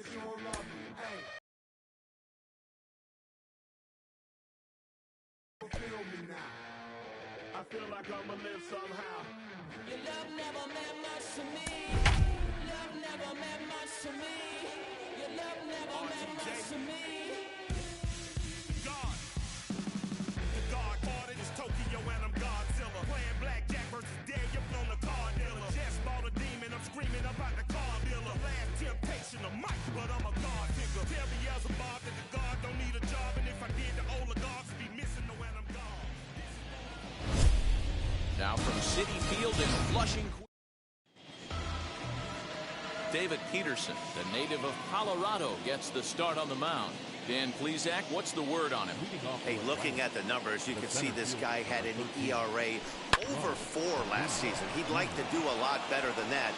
I feel like I'ma live somehow. Your love never meant much to me. Love never meant much to me. Your love never meant much to me. God. The God ordered is Tokyo and I'm Godzilla. Playing blackjack versus Daniel on the card dealer. Just bought a demon, I'm screaming about the car dealer. Last temptation of Mike, but I'm a God figure. Tell me as a Bob that the God don't need a job. And if I did, the oligarchs would be missing the when I'm gone. Now from Citi Field in Flushing, David Peterson, the native of Colorado, gets the start on the mound. Dan Plesac, what's the word on him? Hey, looking at the numbers, you can see this guy had an ERA over 4 last season. He'd like to do a lot better than that.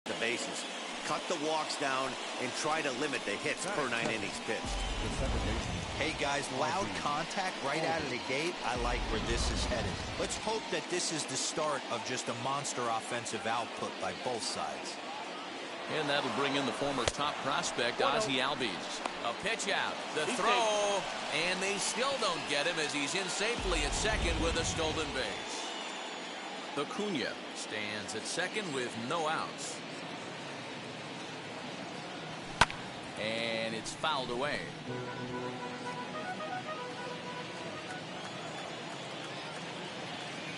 The bases, cut the walks down, and try to limit the hits per 9 innings pitched. Hey guys, loud contact right out of the gate. I like where this is headed. Let's hope that this is the start of just a monster offensive output by both sides. And that'll bring in the former top prospect, Ozzie Albies. A pitch out, the throw, and they still don't get him as he's in safely at second with a stolen base. Acuna stands at second with no outs. And it's fouled away.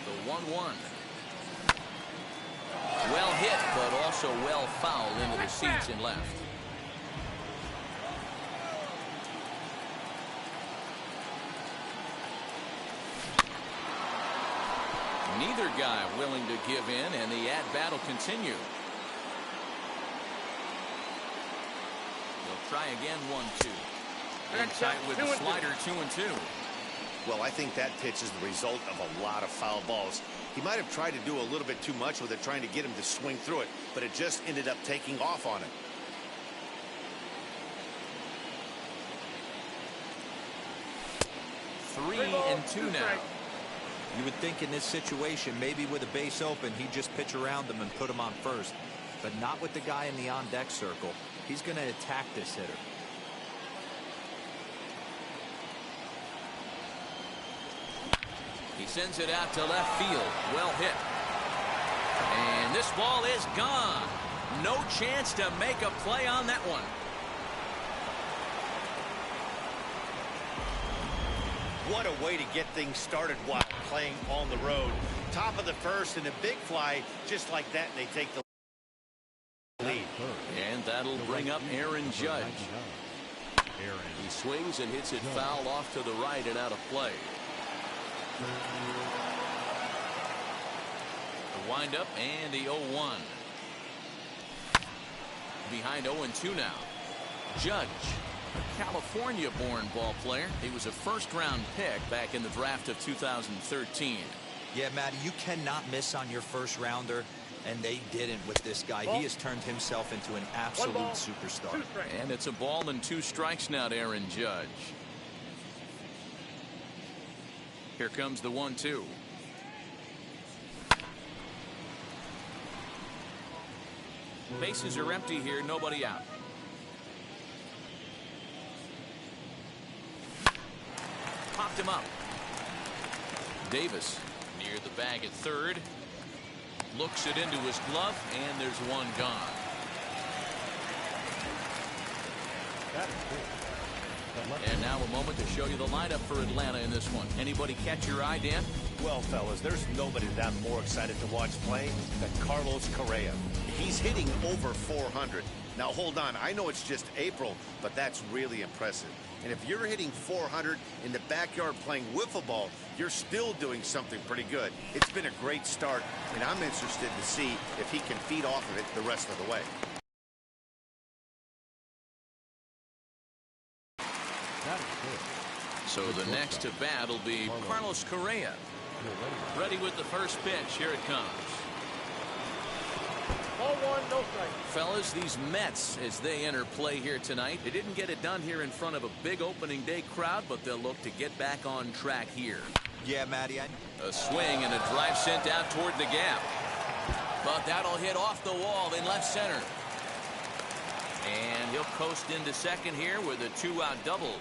The 1-1. Well hit, but also well fouled into the seats and left. Neither guy willing to give in, and the at-bat will continue. They'll try again, 1-2. In tight with the slider, 2-2. Well, I think that pitch is the result of a lot of foul balls. He might have tried to do a little bit too much with it, trying to get him to swing through it, but it just ended up taking off on him. Three and two now. You would think in this situation, maybe with a base open, he'd just pitch around him and put him on first. But not with the guy in the on-deck circle. He's going to attack this hitter. He sends it out to left field. Well hit. And this ball is gone. No chance to make a play on that one. What a way to get things started while playing on the road. Top of the first and a big fly just like that, and they take the lead. And that'll bring up Aaron Judge. He swings and hits it foul off to the right and out of play. The windup and the 0-1. Behind 0-2 now. Judge, a California-born ball player. He was a first-round pick back in the draft of 2013. Yeah, Matty, you cannot miss on your first-rounder, and they didn't with this guy. He has turned himself into an absolute superstar. And it's a ball and 2 strikes now to Aaron Judge. Here comes the 1-2. Bases are empty here, nobody out. Popped him up. Davis near the bag at third. Looks it into his glove, and there's one gone. And now a moment to show you the lineup for Atlanta in this one. Anybody catch your eye, Dan? Well, fellas, there's nobody that I'm more excited to watch play than Carlos Correa. He's hitting over 400. Now, hold on. I know it's just April, but that's really impressive. And if you're hitting 400 in the backyard playing wiffle ball, you're still doing something pretty good. It's been a great start, and I'm interested to see if he can feed off of it the rest of the way. So the next to bat will be Carlos Correa. Ready with the first pitch. Here it comes. Ball 1, no strike. Fellas, these Mets, as they enter play here tonight, they didn't get it done here in front of a big opening day crowd, but they'll look to get back on track here. Yeah, Matty. A swing and a drive sent out toward the gap. But that'll hit off the wall in left center. And he'll coast into second here with a 2-out double.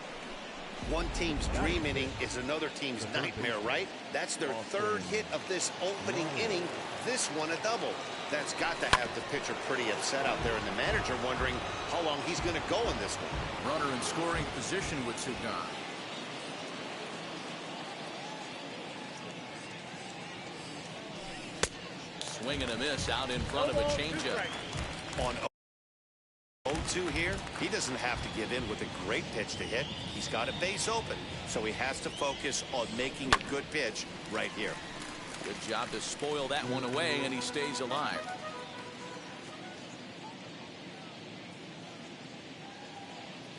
One team's dream inning is another team's nightmare, right? That's their third hit of this opening inning. This one a double. That's got to have the pitcher pretty upset out there, and the manager wondering how long he's going to go in this one. Runner in scoring position with 2 gone. Swing and a miss out in front of a changeup. On 0-2 here, he doesn't have to give in with a great pitch to hit. He's got a base open, so he has to focus on making a good pitch right here. Good job to spoil that one away, and he stays alive.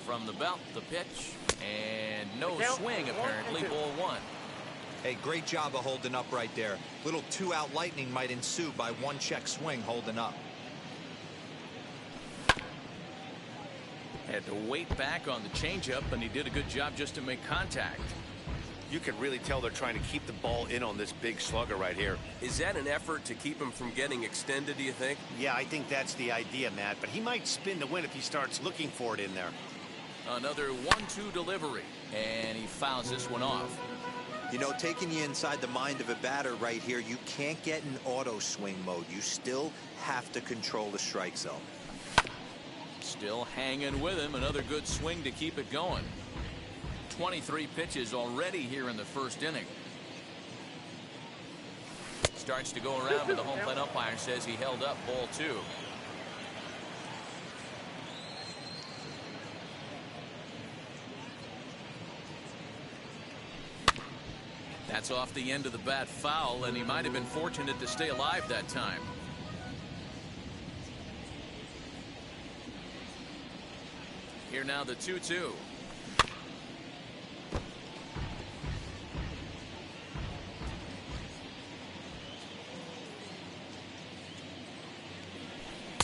From the belt, the pitch, and no swing apparently, ball 1. Hey, great job of holding up right there. Little 2-out lightning might ensue by 1 check swing holding up. Had to wait back on the changeup, and he did a good job just to make contact. You can really tell they're trying to keep the ball in on this big slugger right here. Is that an effort to keep him from getting extended, do you think? Yeah, I think that's the idea, Matt, but he might spin to win if he starts looking for it in there. Another 1-2 delivery, and he fouls this one off. You know, taking you inside the mind of a batter right here, you can't get in auto swing mode. You still have to control the strike zone. Still hanging with him. Another good swing to keep it going. 23 pitches already here in the first inning. Starts to go around, but the home plate umpire says he held up ball 2. That's off the end of the bat foul, and he might have been fortunate to stay alive that time. Here now the 2-2.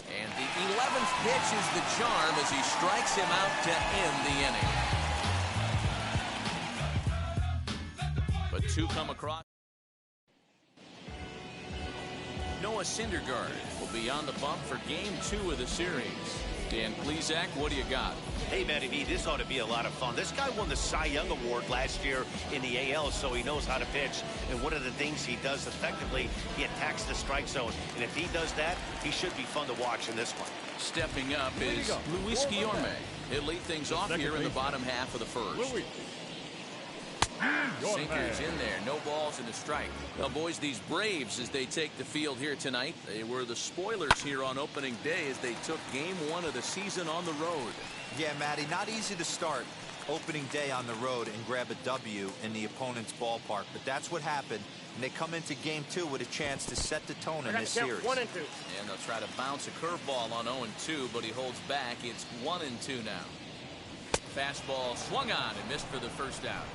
And the 11th pitch is the charm as he strikes him out to end the inning. But 2 come across. Noah Syndergaard will be on the bump for game 2 of the series. Dan Plesac, what do you got? Hey, Matty V, this ought to be a lot of fun. This guy won the Cy Young Award last year in the AL, so he knows how to pitch. And one of the things he does effectively, he attacks the strike zone. And if he does that, he should be fun to watch in this one. Stepping up is Luis Guillorme. He'll lead things off here in the bottom half of the first. Sinkers in there, no balls and a strike. Well, boys, these Braves, as they take the field here tonight, they were the spoilers here on opening day as they took game 1 of the season on the road. Yeah, Matty, not easy to start opening day on the road and grab a W in the opponent's ballpark, but that's what happened, and they come into game 2 with a chance to set the tone in this series. 1 and 2. And they'll try to bounce a curveball on 0-2, but he holds back. It's 1-2 now. Fastball swung on and missed for the first out.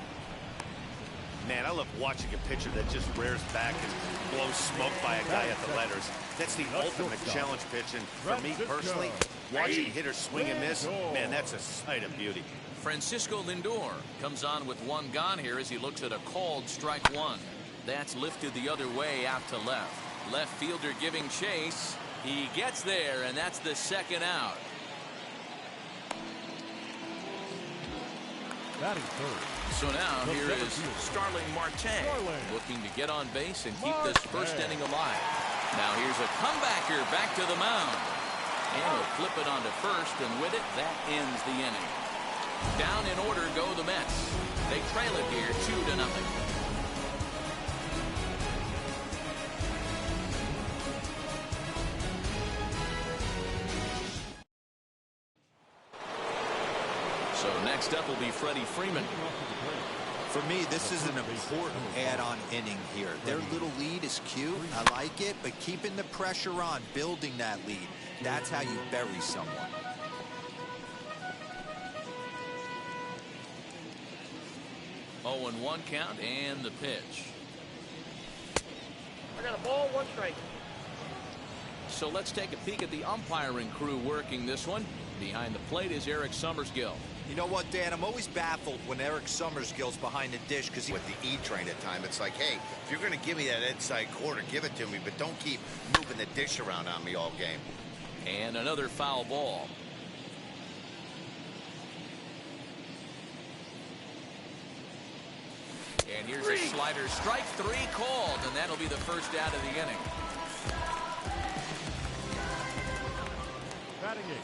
Man, I love watching a pitcher that just rears back and blows smoke by a guy at the letters. That's the ultimate challenge pitch, and for me personally, watching hitters swing and miss, man, that's a sight of beauty. Francisco Lindor comes on with 1 gone here as he looks at a called strike 1. That's lifted the other way out to left. Left fielder giving chase. He gets there, and that's the 2nd out. Batting third. So now here is Starling Marte looking to get on base and keep this first inning alive. Now here's a comebacker back to the mound. And he'll flip it onto first, and with it, that ends the inning. Down in order go the Mets. They trail it here 2-0. So next up will be Freddie Freeman. For me, this is an important add-on inning here. Their little lead is cute. I like it, but keeping the pressure on, building that lead, that's how you bury someone. Oh, and 1 count and the pitch. I got a ball, 1 strike. So let's take a peek at the umpiring crew working this one. Behind the plate is Eric Summersgill. You know what, Dan? I'm always baffled when Eric Summersgill's behind the dish because With the E-train at time, it's like, hey, if you're going to give me that inside quarter, give it to me, but don't keep moving the dish around on me all game. And another foul ball. And here's a slider. Strike three called, and that'll be the first out of the inning. Batting eight.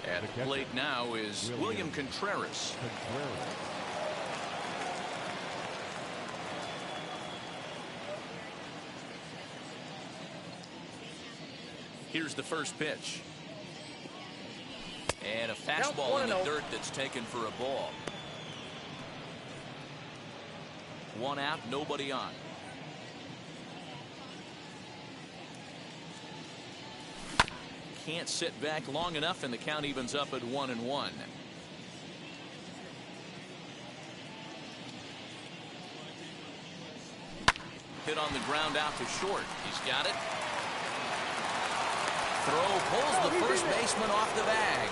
At the plate now is William Contreras. Here's the first pitch. And a fastball in the dirt that's taken for a ball. 1 out, nobody on. Can't sit back long enough, and the count evens up at 1-1. Hit on the ground out to short. He's got it. Throw pulls the first baseman off the bag.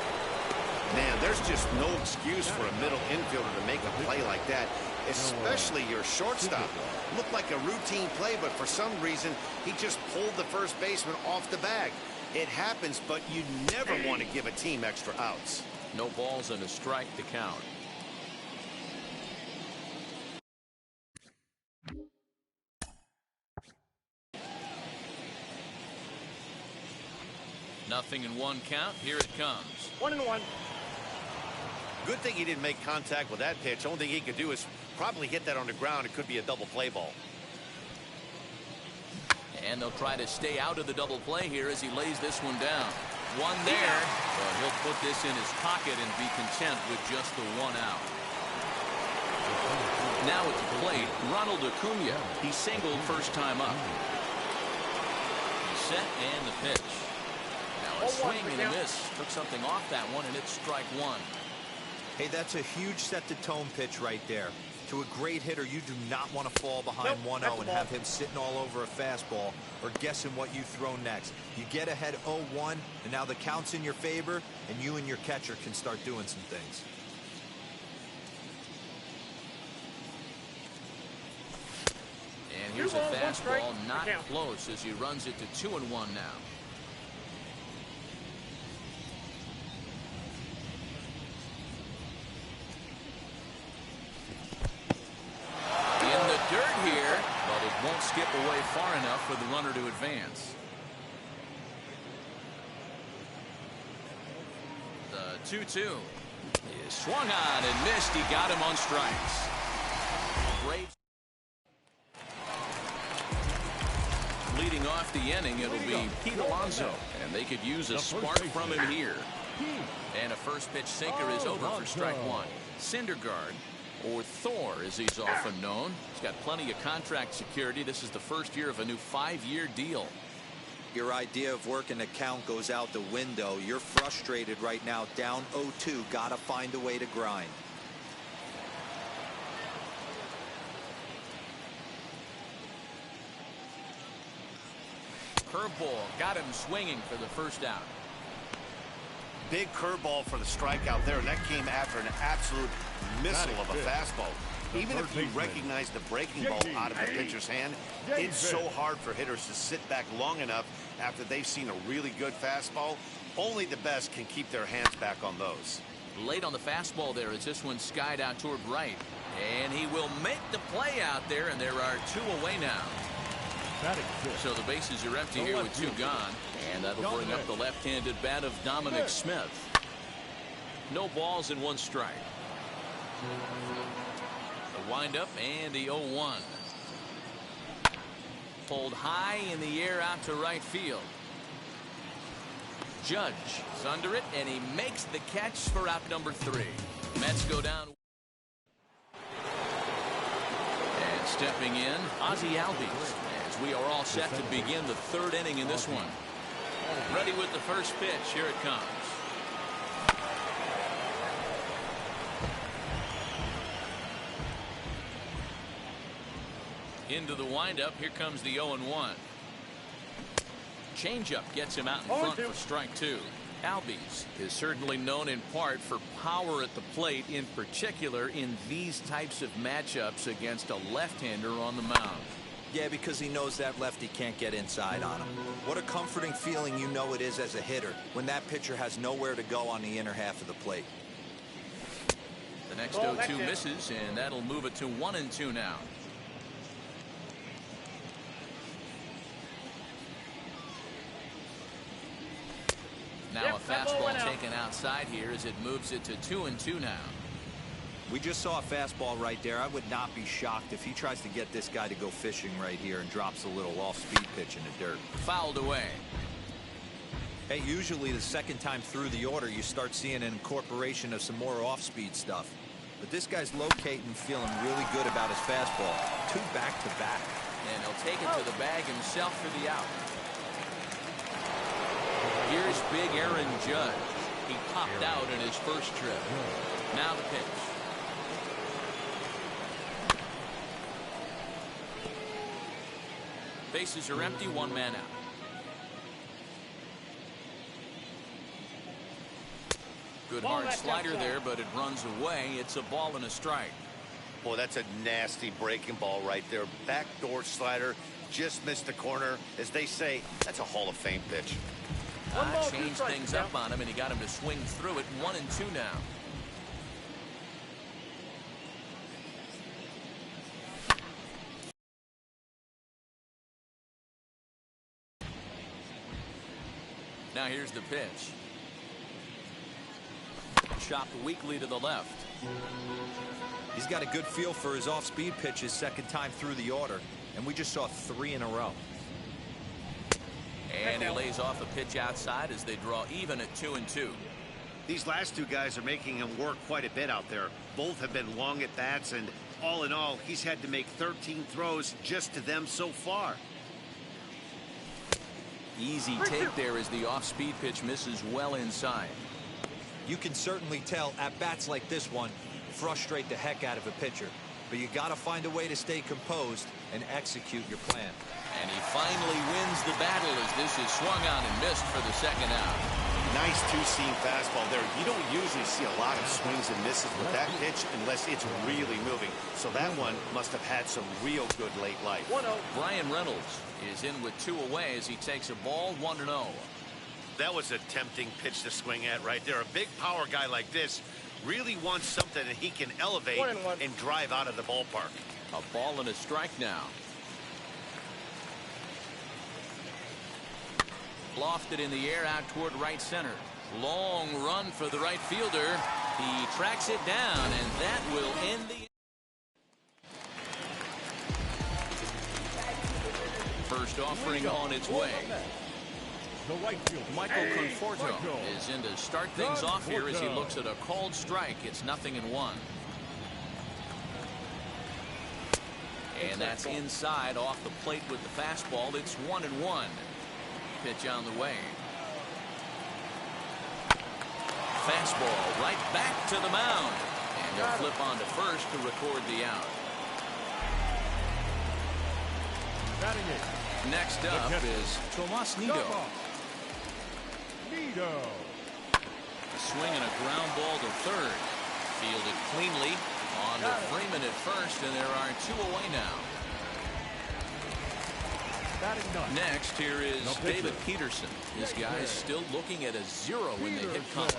Man, there's just no excuse for a middle infielder to make a play like that, especially your shortstop. Looked like a routine play, but for some reason, he just pulled the first baseman off the bag. It happens, but you never want to give a team extra outs. No balls and a strike to count. Nothing in 1 count. Here it comes. 1-1. Good thing he didn't make contact with that pitch. Only thing he could do is probably hit that on the ground. It could be a double play ball. And they'll try to stay out of the double play here as he lays this one down. One there. But he'll put this in his pocket and be content with just the 1 out. Now at the plate, Ronald Acuna. He singled first time up. He's set and the pitch. Now a swing and a miss. Took something off that one, and it's strike 1. Hey, that's a huge set-the-tone pitch right there. To a great hitter, you do not want to fall behind 1-0 and have him sitting all over a fastball or guessing what you throw next. You get ahead 0-1, and now the count's in your favor, and you and your catcher can start doing some things. And here's a fastball not close as he runs it to 2-1 now. Won't skip away far enough for the runner to advance. The 2-2 is swung on and missed. He got him on strikes. Great. Leading off the inning, it'll be Pete Alonso, and they could use a spark from him here. And a first pitch sinker is over for strike 1. Syndergaard, or Thor as he's often known. He's got plenty of contract security. This is the first year of a new 5-year deal. Your idea of working the count goes out the window. You're frustrated right now, down 0-2. Gotta find a way to grind. Curveball got him swinging for the first out. Big curveball for the strikeout there, and that came after an absolute missile of a fastball. Even if you recognize the breaking ball out of the pitcher's hand, it's so hard for hitters to sit back long enough after they've seen a really good fastball. Only the best can keep their hands back on those. Late on the fastball there as this one skied out toward right. And he will make the play out there, and there are 2 away now. So the bases are empty here with 2 gone. And that'll bring up the left-handed bat of Dominic Smith. No balls and 1 strike. The windup and the 0-1. Pulled high in the air out to right field. Judge is under it, and he makes the catch for out number 3. Mets go down. And stepping in, Ozzie Albies. We are all set to begin the 3rd inning in this one. Ready with the first pitch. Here it comes. Into the windup. Here comes the 0-1. changeup gets him out in front for strike two. Albies is certainly known in part for power at the plate, in particular in these types of matchups against a left-hander on the mound. Yeah, because he knows that lefty can't get inside on him. What a comforting feeling you know it is as a hitter when that pitcher has nowhere to go on the inner half of the plate. The next 0-2 misses, and that'll move it to 1-2 now. Now a fastball taken outside here as it moves it to 2-2 now. We just saw a fastball right there. I would not be shocked if he tries to get this guy to go fishing right here and drops a little off-speed pitch in the dirt. Fouled away. Hey, usually the second time through the order you start seeing an incorporation of some more off-speed stuff. But this guy's locating, feeling really good about his fastball. 2 back-to-back. And he'll take it to the bag himself for the out. Here's big Aaron Judge. He popped out in his first trip. Now the pitch. Bases are empty, 1 man out. Good hard slider there, but it runs away. It's a ball and a strike. Boy, that's a nasty breaking ball right there. Backdoor slider, just missed the corner. As they say, that's a Hall of Fame pitch. Changed things up on him, and he got him to swing through it. 1-2 now. Now here's the pitch. Chopped weakly to the left. He's got a good feel for his off-speed pitches second time through the order, and we just saw 3 in a row. And he lays off a pitch outside as they draw even at 2-2. These last 2 guys are making him work quite a bit out there. Both have been long at bats, and all in all, he's had to make 13 throws just to them so far. Easy take there as the off-speed pitch misses well inside. You can certainly tell at bats like this one frustrate the heck out of a pitcher, but you got to find a way to stay composed and execute your plan. And he finally wins the battle as this is swung on and missed for the second out. Nice 2-seam fastball there. You don't usually see a lot of swings and misses with that pitch unless it's really moving. So that one must have had some real good late life. Brian Reynolds is in with 2 away as he takes a ball 1-0. That was a tempting pitch to swing at right there. A big power guy like this really wants something that he can elevate and drive out of the ballpark. A ball and a strike now. Lofted in the air out toward right center. Long run for the right fielder. He tracks it down, and that will end the first offering on its way. Michael Conforto is in to start things off here as he looks at a called strike. It's 0-1. And that's inside off the plate with the fastball. It's 1-1. Pitch on the way. Fastball right back to the mound. And he'll flip on to first to record the out. Next up is Tomas Nido. A swing and a ground ball to third. Fielded cleanly. On to Freeman at first, and there are 2 away now. Next, here is David Peterson. This guy's still looking at a 0 in the hit column.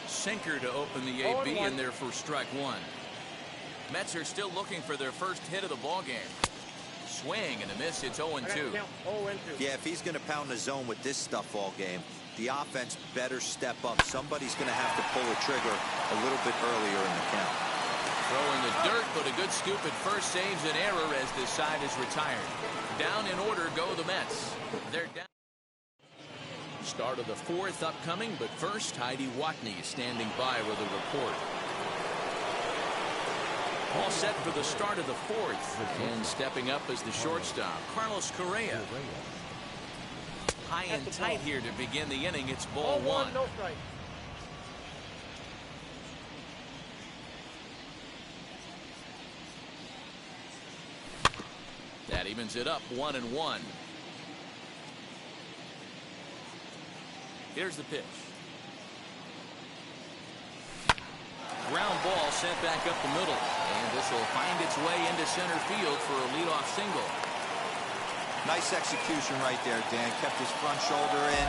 Sinker to open the AB, and there for strike 1. Mets are still looking for their first hit of the ballgame. Swing and a miss. It's 0-2. Yeah, if he's going to pound the zone with this stuff all game, the offense better step up. Somebody's going to have to pull a trigger a little bit earlier in the count. Throwing the dirt, but a good scoop at first saves an error as this side is retired. Down in order go the Mets. They're down. Start of the 4th upcoming, but first Heidi Watney standing by with a report. All set for the start of the 4th, and stepping up as the shortstop, Carlos Correa. High and tight here to begin the inning. It's ball 1. No strike. That evens it up 1-1. Here's the pitch. Ground ball sent back up the middle. And this will find its way into center field for a leadoff single. Nice execution right there, Dan. Kept his front shoulder in,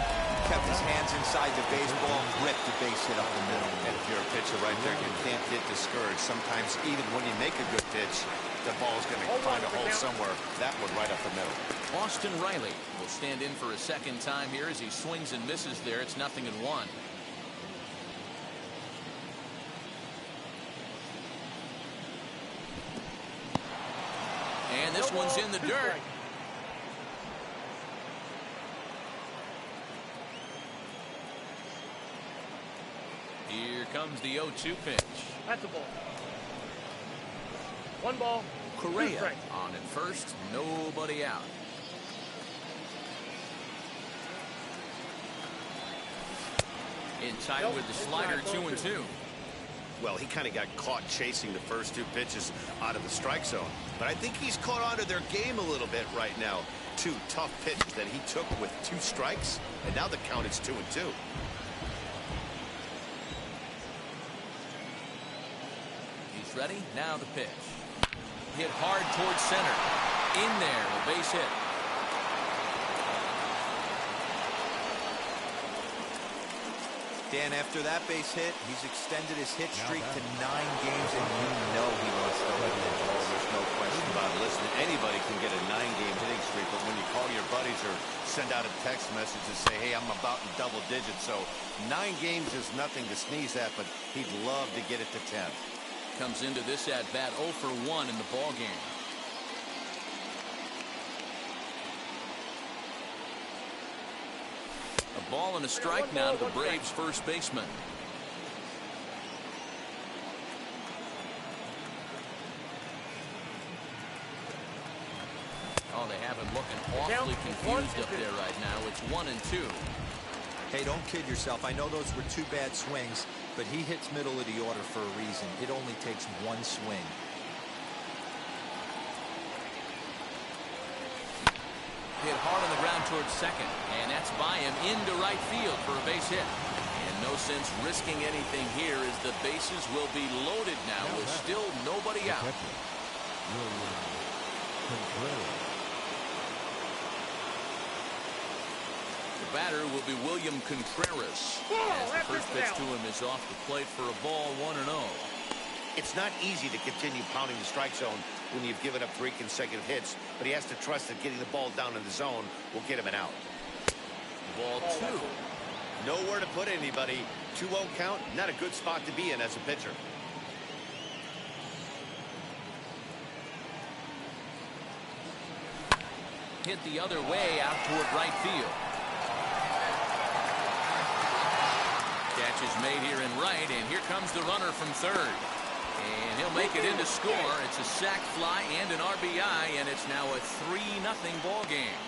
kept his hands inside the baseball, ripped the base hit up the middle. And if you're a pitcher right there, you can't get discouraged. Sometimes even when you make a good pitch, the ball's going to find a hole somewhere. That one right up the middle. Austin Riley will stand in for a second time here as he swings and misses there. It's 0-1. And this one's in the dirt. Here comes the 0-2 pitch. That's a ball. 1 ball. Correa on at first, nobody out. Inside with the slider, 2-2. Well, he kind of got caught chasing the first 2 pitches out of the strike zone. But I think he's caught on to their game a little bit right now. 2 tough pitches that he took with 2 strikes, and now the count is 2-2. He's ready. Now the pitch. Hit hard towards center. In there, a base hit. Dan, after that base hit, he's extended his hit streak to 9 games, and you know he wants to win it. Oh, there's no question about it. Listen, anybody can get a 9-game hitting streak, but when you call your buddies or send out a text message and say, hey, I'm about in double digits, so 9 games is nothing to sneeze at, but he'd love to get it to 10. Comes into this at bat 0 for 1 in the ball game. A ball and a strike now to the Braves first baseman. Oh, they have him looking awfully confused up there right now. It's 1-2. Hey, don't kid yourself. I know those were 2 bad swings, but he hits middle of the order for a reason. It only takes 1 swing. Hit hard on the ground towards second, and that's by him into right field for a base hit. And no sense risking anything here as the bases will be loaded now with still nobody out. The batter will be William Contreras as the first pitch to him is off the plate for a ball, 1-0. It's not easy to continue pounding the strike zone when you've given up 3 consecutive hits, but he has to trust that getting the ball down in the zone will get him an out. Ball 2. Nowhere to put anybody. 2-0 count, not a good spot to be in as a pitcher. Hit the other way out toward right field. Catch is made here in right, and here comes the runner from third. And he'll make it in to score. It's a sac fly and an RBI, and it's now a 3-0 ball game.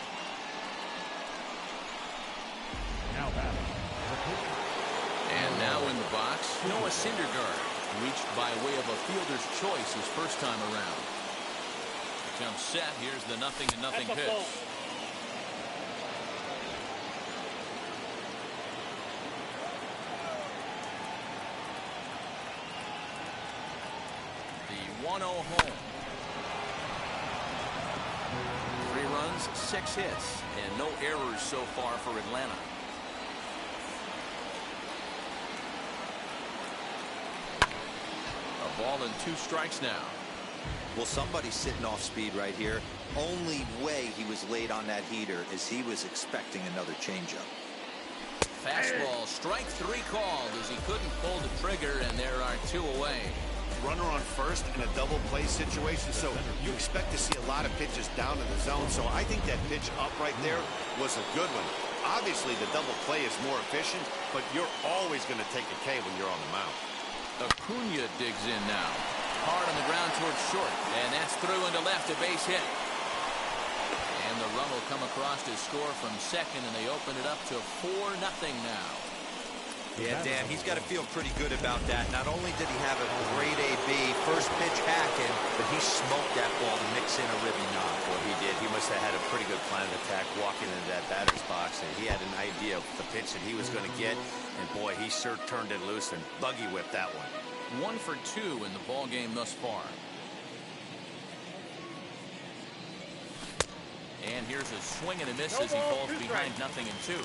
And now in the box, Noah Syndergaard, reached by way of a fielder's choice his first time around. Jump set. Here's the 0-0 pitch. The 1-0 home. 3 runs, 6 hits, and no errors so far for Atlanta. A ball and 2 strikes now. Well, somebody's sitting off speed right here. Only way he was late on that heater is he was expecting another changeup. Fastball, strike 3 called as he couldn't pull the trigger, and there are 2 away. Runner on first in a double play situation, so you expect to see a lot of pitches down in the zone. So I think that pitch up right there was a good one. Obviously, the double play is more efficient, but you're always going to take a K when you're on the mound. Acuna digs in now. Hard on the ground towards short, and that's through into left, a base hit. And the run will come across to score from second, and they open it up to 4-0 now. Yeah, Dan, he's got to feel pretty good about that. Not only did he have a great AB, first pitch hacking, but he smoked that ball to mix in a ribby knock. Well, he did. He must have had a pretty good plan of attack walking into that batter's box, and he had an idea of the pitch that he was going to get, and boy, he sure turned it loose and buggy whipped that one. 1 for 2 in the ball game thus far. And here's a swing and a miss as he falls behind 0-2.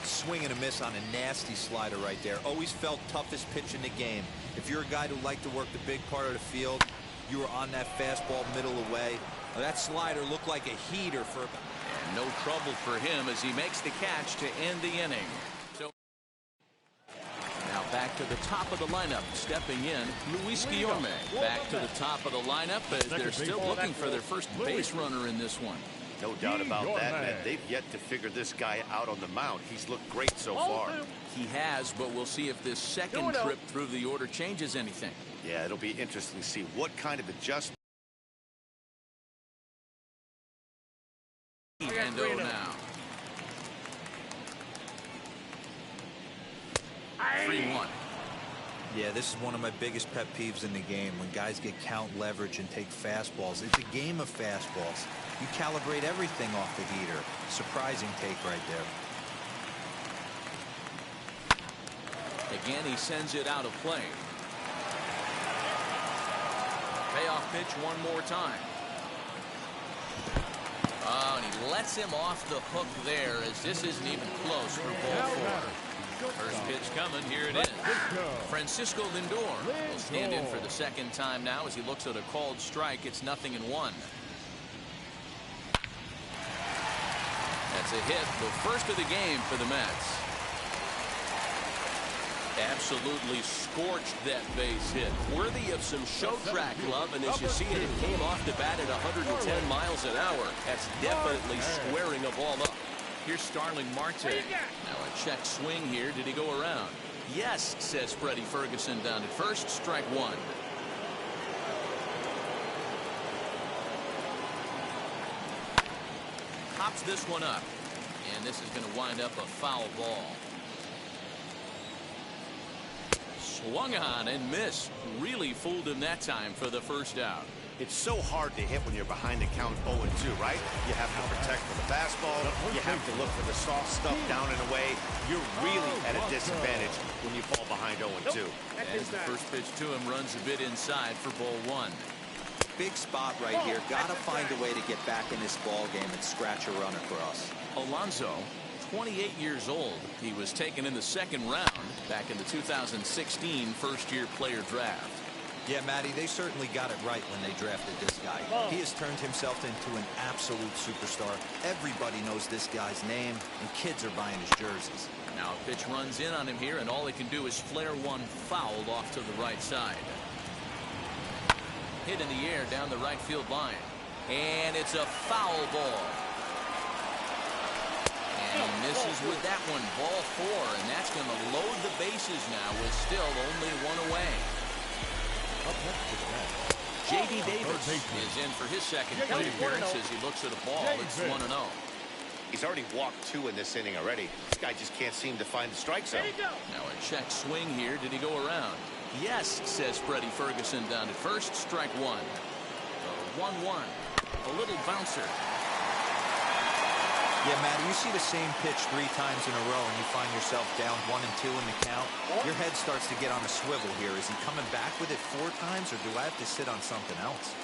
Swing and a miss on a nasty slider right there. Always felt toughest pitch in the game. If you're a guy who liked to work the big part of the field, you were on that fastball middle away. Well, that slider looked like a heater for. And no trouble for him as he makes the catch to end the inning. So now back to the top of the lineup, stepping in, Luis Guillorme. Back to the top of the lineup as they're still looking for their first base runner in this one. No doubt about that, man. They've yet to figure this guy out on the mound. He's looked great so far. He has, but we'll see if this second trip through the order changes anything. Yeah, it'll be interesting to see what kind of adjustment. And now. 3-1. Yeah, this is one of my biggest pet peeves in the game, when guys get count leverage and take fastballs. It's a game of fastballs. You calibrate everything off the heater. Surprising take right there. Again, he sends it out of play. Payoff pitch one more time. Oh, and he lets him off the hook there as this isn't even close for ball 4. First pitch coming. Here it is. Francisco Lindor will stand in for the second time now as he looks at a called strike. It's 0-1. That's a hit, the first of the game for the Mets. Absolutely scorched that base hit. Worthy of some show track love, and as you see it, it came off the bat at 110 miles an hour. That's definitely squaring a ball up. Here's Starling Marte. Now a check swing here. Did he go around? Yes, says Freddie Ferguson down at first. Strike 1. Hops this one up. And this is going to wind up a foul ball. Swung on and missed. Really fooled him that time for the first out. It's so hard to hit when you're behind the count 0-2, right? You have to protect for the fastball. You have to look for the soft stuff down and away. You're really at a disadvantage when you fall behind 0-2. As the first pitch to him runs a bit inside for ball 1. Big spot right here. Got to find a way to get back in this ball game and scratch a run across. Alonso, 28 years old. He was taken in the second round back in the 2016 first-year player draft. Yeah, Matty, they certainly got it right when they drafted this guy. He has turned himself into an absolute superstar. Everybody knows this guy's name, and kids are buying his jerseys. Now a pitch runs in on him here, and all he can do is flare one fouled off to the right side. Hit in the air down the right field line. And it's a foul ball. And he misses with that one, ball 4, and that's going to load the bases now with still only one away. J.D. Davis is in for his second plate appearance as he looks at a ball. It's 1-0. He's already walked 2 in this inning already. This guy just can't seem to find the strike zone. Now a check swing here. Did he go around? Yes, says Freddie Ferguson down at first. Strike 1. 1-1. A little bouncer. Yeah, Matt, you see the same pitch 3 times in a row and you find yourself down 1 and 2 in the count. Your head starts to get on a swivel here. Is he coming back with it 4 times, or do I have to sit on something else?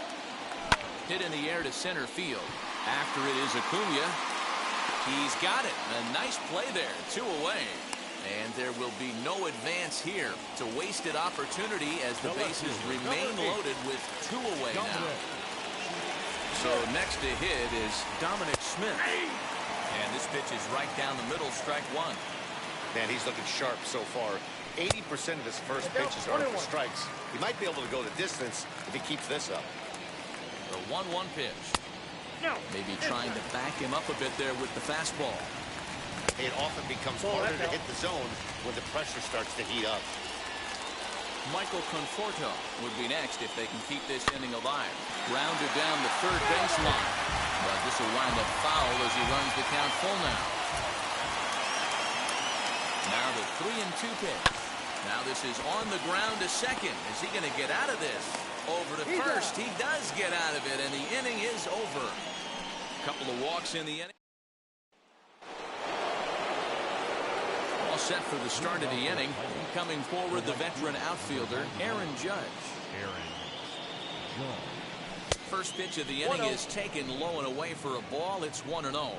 Hit in the air to center field. After it is Acuna. He's got it. A nice play there. 2 away. And there will be no advance here. It's a wasted opportunity as the bases remain loaded with 2 away now. So next to hit is Dominic Smith. And this pitch is right down the middle, strike 1. Man, he's looking sharp so far. 80% of his first pitches are for strikes. He might be able to go the distance if he keeps this up. The 1-1 pitch. Maybe trying to back him up a bit there with the fastball. It often becomes harder to hit the zone when the pressure starts to heat up. Michael Conforto would be next if they can keep this inning alive. Grounded down the third baseline. But this will wind up foul as he runs the count full now. Now the 3-2 pitch. Now this is on the ground to second. Is he going to get out of this? Over to first. He does get out of it, and the inning is over. A couple of walks in the inning. All set for the start of the inning. Coming forward, the veteran outfielder, Aaron Judge. First pitch of the inning is taken low and away for a ball. It's 1-0.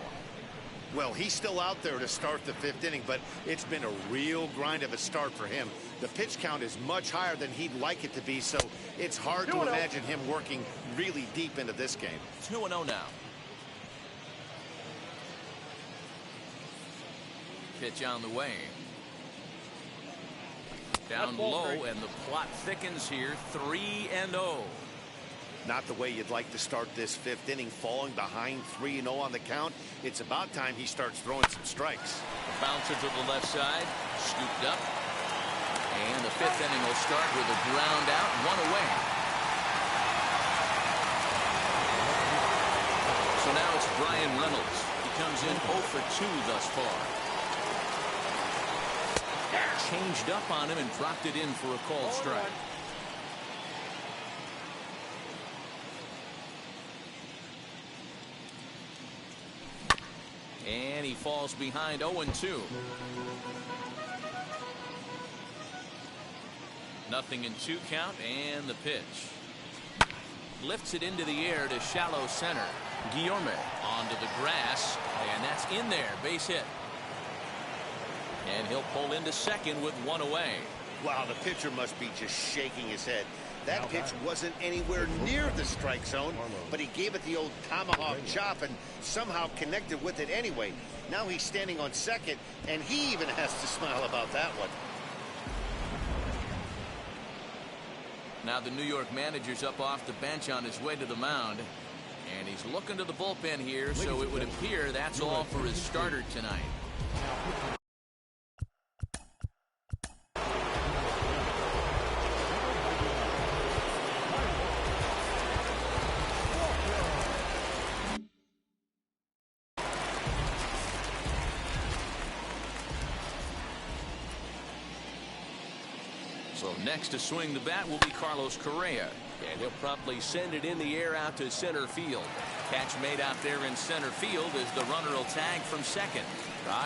Well, he's still out there to start the 5th inning, but it's been a real grind of a start for him. The pitch count is much higher than he'd like it to be, so it's hard to imagine him working really deep into this game. 2-0 now. Pitch on the way. Down low, and the plot thickens here. 3-0. Not the way you'd like to start this 5th inning, falling behind 3-0 on the count. It's about time he starts throwing some strikes. Bouncer to the left side, scooped up. And the 5th inning will start with a ground out, 1 away. So now it's Brian Reynolds. He comes in 0 for 2 thus far. Changed up on him and dropped it in for a called strike. And he falls behind 0-2. Nothing in 2 count, and the pitch. Lifts it into the air to shallow center. Guillorme onto the grass, and that's in there. Base hit. And he'll pull into second with 1 away. Wow, the pitcher must be just shaking his head. That pitch wasn't anywhere near the strike zone, but he gave it the old tomahawk chop and somehow connected with it anyway. Now he's standing on second, and he even has to smile about that one. Now the New York manager's up off the bench on his way to the mound. And he's looking to the bullpen here, so it would appear that's all for his starter tonight. So next to swing the bat will be Carlos Correa. And he'll promptly send it in the air out to center field. Catch made out there in center field as the runner will tag from second.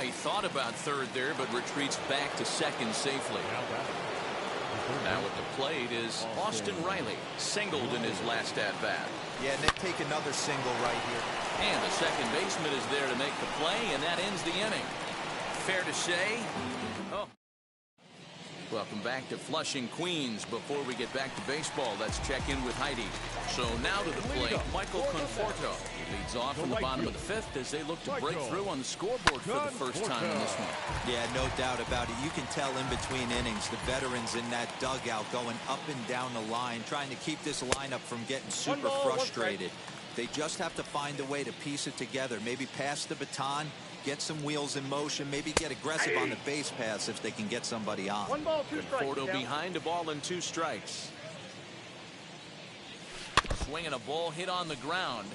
He thought about third there, but retreats back to second safely. Now at the plate is Austin Riley. Singled in his last at-bat. Yeah, and they take another single right here. And the second baseman is there to make the play, and that ends the inning. Fair to say. Welcome back to Flushing, Queens. Before we get back to baseball, let's check in with Heidi. So now to the plate, Michael Conforto. He leads off in the bottom of the 5th as they look to break through on the scoreboard for the first time in this one. Yeah, no doubt about it. You can tell in between innings, the veterans in that dugout going up and down the line, trying to keep this lineup from getting super frustrated. They just have to find a way to piece it together. Maybe pass the baton, get some wheels in motion, maybe get aggressive on the base pass if they can get somebody on. 1 ball, 2 strikes. Conforto behind a ball and 2 strikes. Swinging a ball hit on the ground.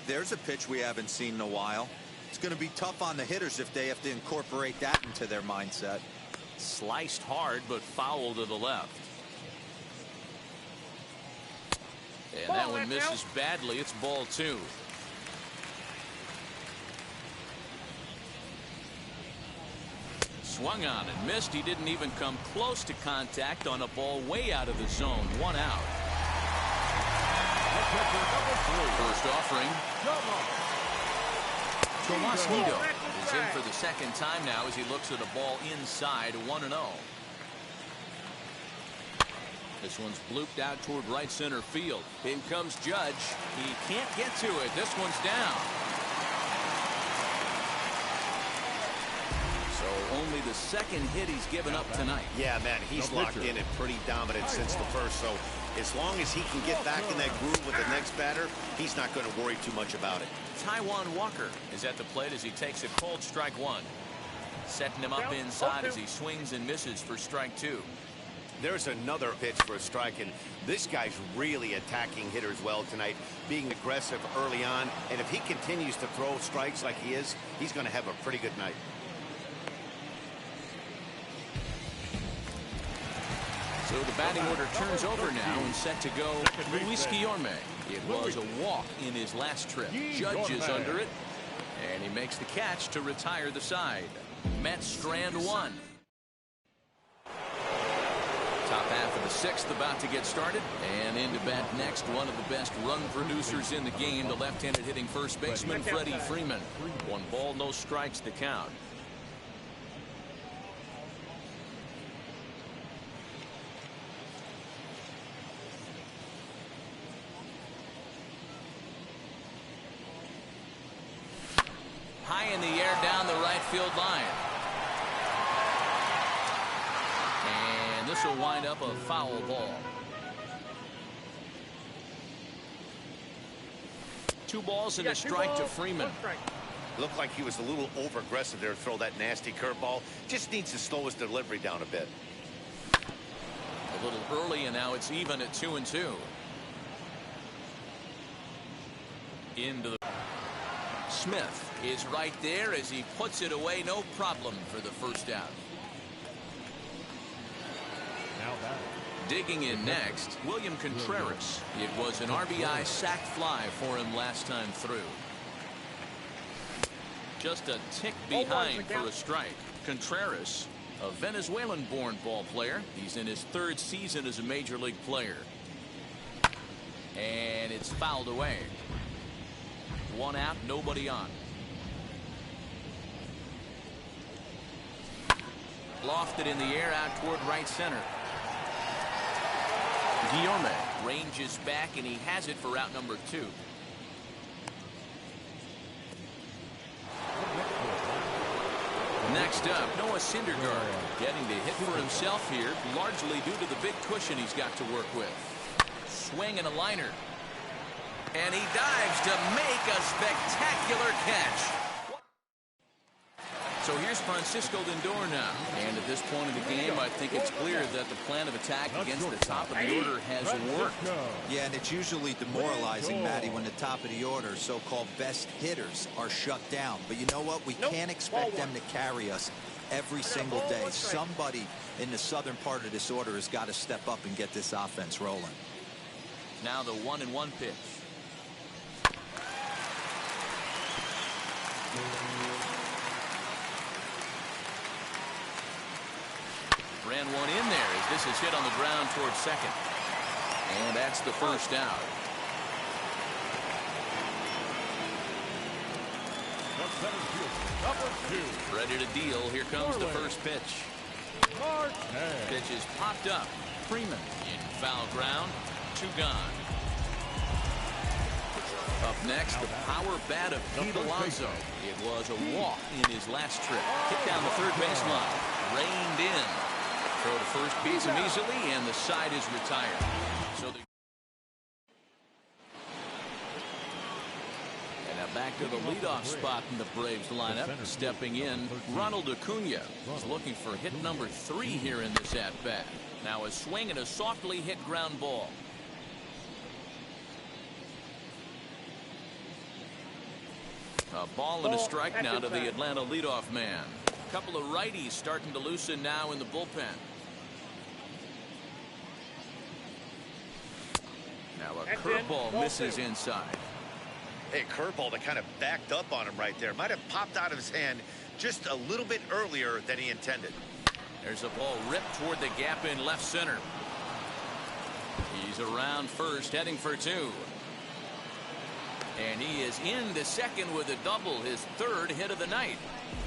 There's a pitch we haven't seen in a while. It's going to be tough on the hitters if they have to incorporate that into their mindset. Sliced hard, but foul to the left. And that one misses badly. It's ball 2. Swung on and missed. He didn't even come close to contact on a ball way out of the zone. 1 out. First offering. Tomas Nido is in for the second time now as he looks at a ball inside. 1-0. This one's blooped out toward right center field. In comes Judge. He can't get to it. This one's down. So only the second hit he's given up tonight. Yeah, man, he's locked in and pretty dominant since the first. So as long as he can get back in that groove with the next batter, he's not going to worry too much about it. Taijuan Walker is at the plate as he takes a cold strike 1. Setting him up inside as he swings and misses for strike 2. There's another pitch for a strike, and this guy's really attacking hitters well tonight, being aggressive early on. And if he continues to throw strikes like he is, he's going to have a pretty good night. So the batting order turns over now and set to go Luis Guillorme. It was a walk in his last trip. Judge is under it, and he makes the catch to retire the side. Mets strand one. Top half of the sixth about to get started, and into bat next, one of the best run producers in the game, the left-handed hitting first baseman Freddie Freeman. 1 ball, no strikes to count. High in the air down the right field line. And this will wind up a foul ball. 2 balls and a strike to Freeman. Looked like he was a little over-aggressive there to throw that nasty curveball. Just needs to slow his delivery down a bit. A little early, and now it's even at 2-2. Into the... Smith is right there as he puts it away, no problem for the first out. Digging in next, William Contreras. It was an RBI sac fly for him last time through. Just a tick behind for a strike. Contreras, a Venezuelan-born ball player. He's in his 3rd season as a major league player. And it's fouled away. 1 out, nobody on. Lofted in the air out toward right center. Guillorme ranges back, and he has it for out number 2. Next up, Noah Syndergaard getting the hit for himself here, largely due to the big cushion he's got to work with. Swing and a liner. And he dives to make a spectacular catch. So here's Francisco Lindor now. And at this point in the game, I think it's clear that the plan of attack against the top of the order has worked. Yeah, and it's usually demoralizing, Matty, when the top of the order, so-called best hitters, are shut down. But you know what? We can't expect them to carry us every single day. Somebody in the southern part of this order has got to step up and get this offense rolling. Now the 1-1 pitch. Ran one in there as this is hit on the ground towards second. And that's the first out. Ready to deal. Here comes the first pitch. Pitch is popped up. Freeman in foul ground. 2 gone. Up next, the power bat of Pete Alonso. It was a walk in his last trip. Hit down the third baseline. Reined in. Throw to first beats him easily, and the side is retired. So and now back to the leadoff spot in the Braves lineup. Stepping in, Ronald Acuna. He's looking for hit number 3 here in this at-bat. Now a swing and a softly hit ground ball. A ball and a strike now to the Atlanta leadoff man. A couple of righties starting to loosen now in the bullpen. Now a curveball misses inside. Hey, curveball that kind of backed up on him right there. Might have popped out of his hand just a little bit earlier than he intended. There's a ball ripped toward the gap in left center. He's around first, heading for 2. And he is into second with a double, his 3rd hit of the night.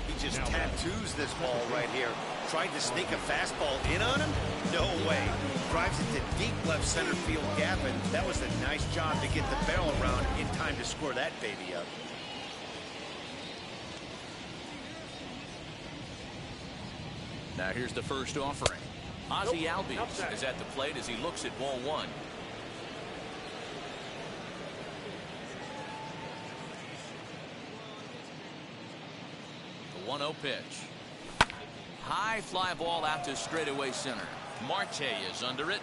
He just tattoos this ball right here. Tried to sneak a fastball in on him? No way. Drives it to deep left center field gap, and that was a nice job to get the barrel around in time to score that baby up. Now here's the first offering. Ozzie Albies is at the plate as he looks at ball 1. The 1-0 pitch. High fly ball out to straightaway center. Marte is under it.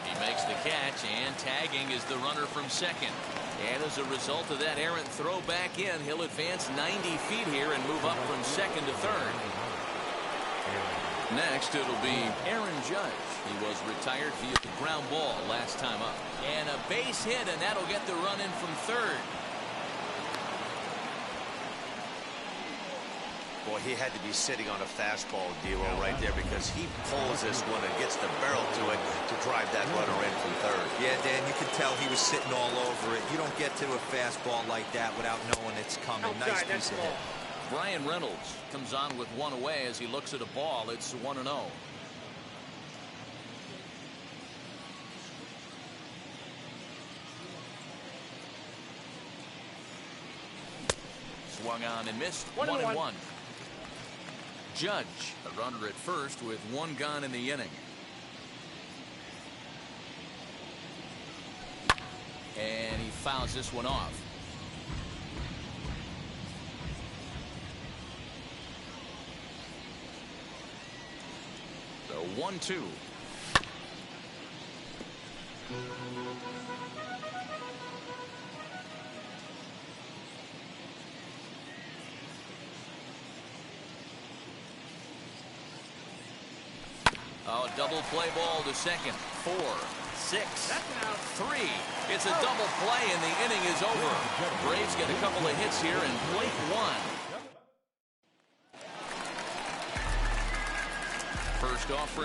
He makes the catch, and tagging is the runner from second. And as a result of that errant throw back in, he'll advance 90 feet here and move up from second to third. Next, it'll be Aaron Judge. He was retired via the ground ball last time up. And a base hit, and that'll get the run in from third. Boy, he had to be sitting on a fastball, D'Lo, right there, because he pulls this one and gets the barrel to it to drive that runner in from third. Yeah, Dan, you can tell he was sitting all over it. You don't get to a fastball like that without knowing it's coming. Nice piece of hit. Brian Reynolds comes on with one away as he looks at a ball. It's 1-0. Swung on and missed. 1-1. Judge, a runner at first with one gone in the inning. And he fouls this one off. So 1-2. Oh, double play ball to second. 4, 6, 3. It's a double play and the inning is over. Braves get a couple of hits here and Blake one. First off for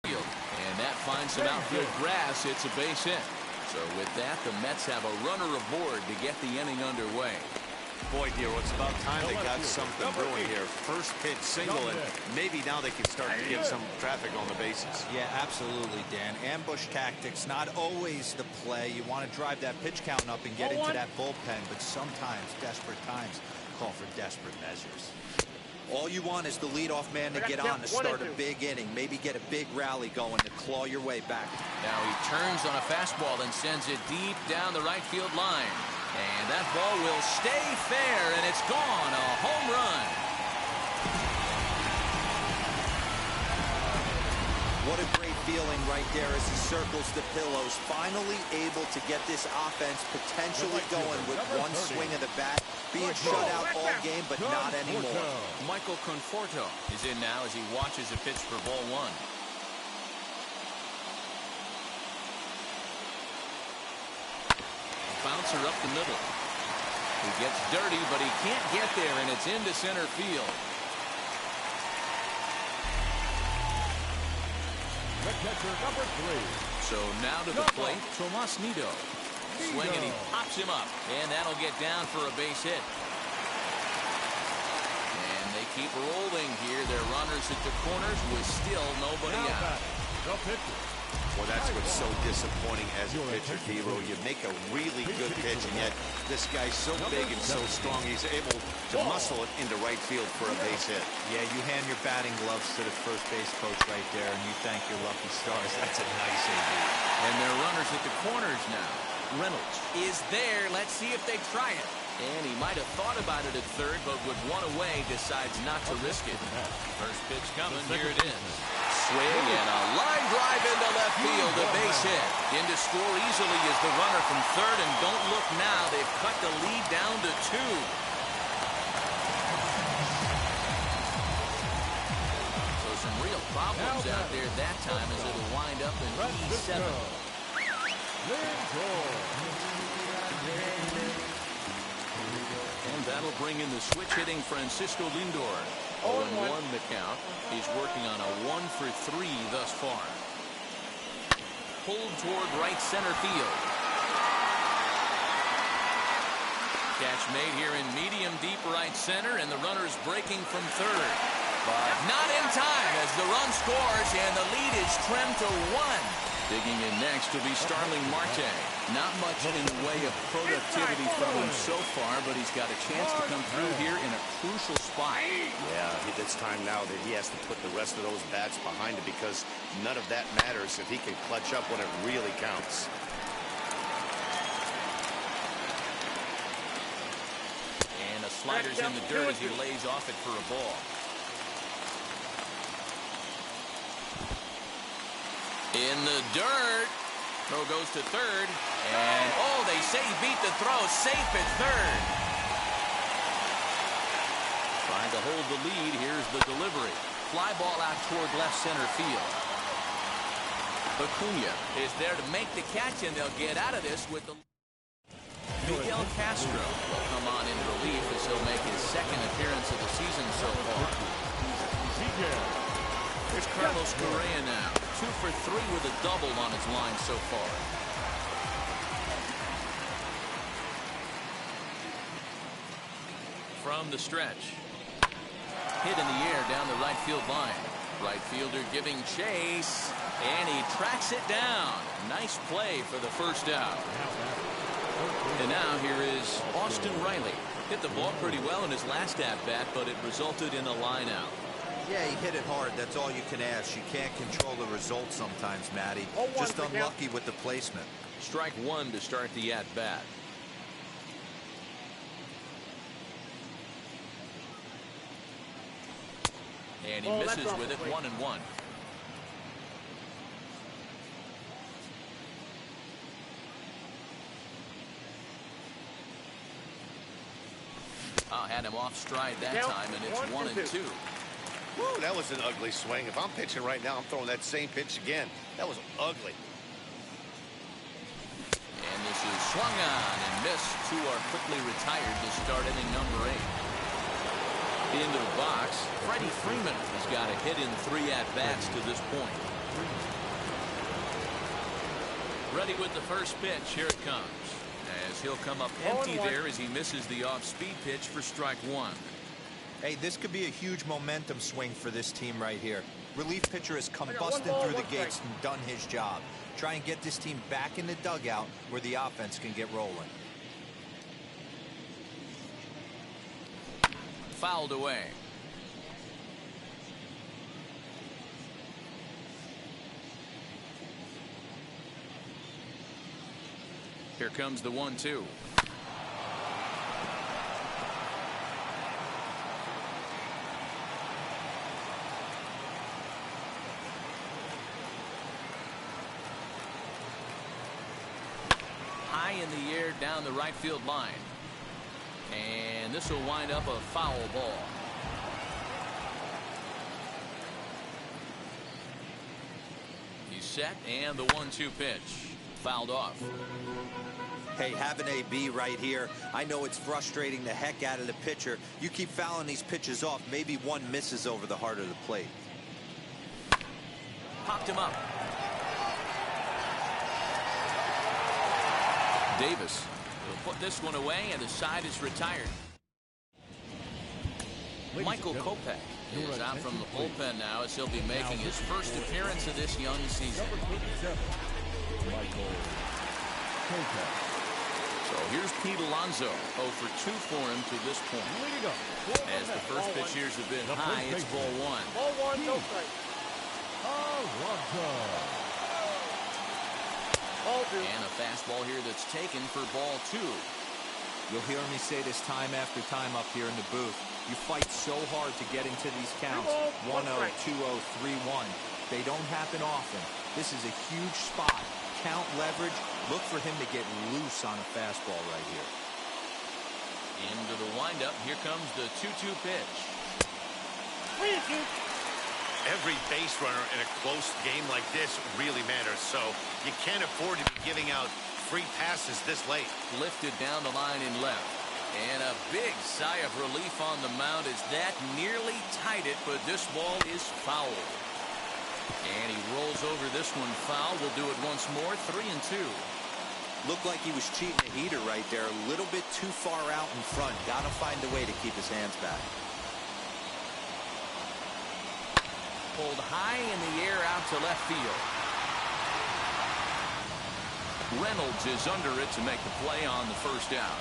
and that finds some outfield grass. It's a base hit. So with that, the Mets have a runner aboard to get the inning underway. Boy, dear, it's about time they got something brewing here. First pitch single, and maybe now they can start to get some traffic on the bases. Yeah, absolutely, Dan. Ambush tactics, not always the play. You want to drive that pitch count up and get into that bullpen, but sometimes desperate times call for desperate measures. All you want is the leadoff man to get on to start a big inning, maybe get a big rally going to claw your way back. Now he turns on a fastball and sends it deep down the right field line. And that ball will stay fair, and it's gone. A home run. What a great feeling right there as he circles the pillows. Finally able to get this offense potentially going with one swing of the bat. Being shut out all game, but not anymore. Michael Conforto is in now as he watches a pitch for ball one. Bouncer up the middle. He gets dirty, but he can't get there, and it's into center field. Number 3. So now to the plate, Tomas Nido. Swing, and he pops him up, and that'll get down for a base hit. And they keep rolling here. Their runners at the corners with still nobody out. The pitcher. Well, that's what's so disappointing as a pitcher, D'Lo. You make a really good pitch, and yet this guy's so big and so strong, he's able to muscle it into right field for a base hit. Yeah, you hand your batting gloves to the first base coach right there, and you thank your lucky stars. That's a nice AB. And their runners at the corners now. Reynolds is there. Let's see if they try it. And he might have thought about it at third, but with one away, decides not to risk it. First pitch coming. Here it is. Swing and a line drive into left field. A base hit. In to score easily is the runner from third. And don't look now. They've cut the lead down to 2. So some real problems out there that time as it'll wind up in E7. And that'll bring in the switch-hitting Francisco Lindor. 0-1 the count. He's working on a 1-for-3 thus far. Pulled toward right center field. Catch made here in medium deep right center, and the runner's breaking from third. But not in time as the run scores, and the lead is trimmed to 1. Digging in next will be Starling Marte. Not much in the way of productivity from him so far, but he's got a chance to come through here in a crucial spot. Yeah, it's time now that he has to put the rest of those bats behind it, because none of that matters if he can clutch up when it really counts. And a slider's in the dirt as he lays off it for a ball. In the dirt. Throw goes to third. And, oh, they say he beat the throw. Safe at third. to hold the lead. Here's the delivery. Fly ball out toward left center field. Acuna is there to make the catch, and they'll get out of this with the... Miguel Castro will come on in relief as he'll make his second appearance of the season so far. Here's Carlos Correa now. 2 for 3 with a double on his line so far. From the stretch. Hit in the air down the right field line. Right fielder giving chase, and he tracks it down. Nice play for the first out. And now here is Austin Riley. Hit the ball pretty well in his last at-bat, but it resulted in a line out. Yeah, he hit it hard. That's all you can ask. You can't control the result sometimes, Matty. Just unlucky with the placement. Strike one to start the at-bat. And he misses with it, 1-1. Had him off stride that time, and it's 1-2. Woo, that was an ugly swing. If I'm pitching right now, I'm throwing that same pitch again. That was ugly. And this is swung on and missed. 2 are quickly retired to start inning number 8. Into the box, Freddie Freeman has got a hit in 3 at-bats to this point. Ready with the first pitch. Here it comes. As he'll come up empty there as he misses the off-speed pitch for strike 1. Hey, this could be a huge momentum swing for this team right here. Relief pitcher has come busting through the gates and done his job. Try and get this team back in the dugout where the offense can get rolling. Fouled away. Here comes the 1-2. High in the air down the right field line. And this will wind up a foul ball. He's set, and the 1-2 pitch. Fouled off. Hey, have an AB right here. I know it's frustrating the heck out of the pitcher. You keep fouling these pitches off, maybe one misses over the heart of the plate. Popped him up. Davis will put this one away, and the side is retired. Michael Kopech is out from the bullpen now as he'll be making his first appearance of this young season. So here's Pete Alonso, 0 for 2 for him to this point. As the first pitch years have been high, it's ball 1. Ball 1, no strike. And a fastball here that's taken for ball 2. You'll hear me say this time after time up here in the booth. You fight so hard to get into these counts. 1-0, 2-0, 3-1. They don't happen often. This is a huge spot. Count leverage. Look for him to get loose on a fastball right here. Into the windup. Here comes the 2-2 pitch. Every base runner in a close game like this really matters, so you can't afford to be giving out free passes this late. Lifted down the line in left. And a big sigh of relief on the mound as that nearly tied it, but this ball is foul. And he rolls over this one foul. We'll do it once more. 3-2. Looked like he was cheating a heater right there. A little bit too far out in front. Got to find a way to keep his hands back. Pulled high in the air out to left field. Reynolds is under it to make the play on the first out.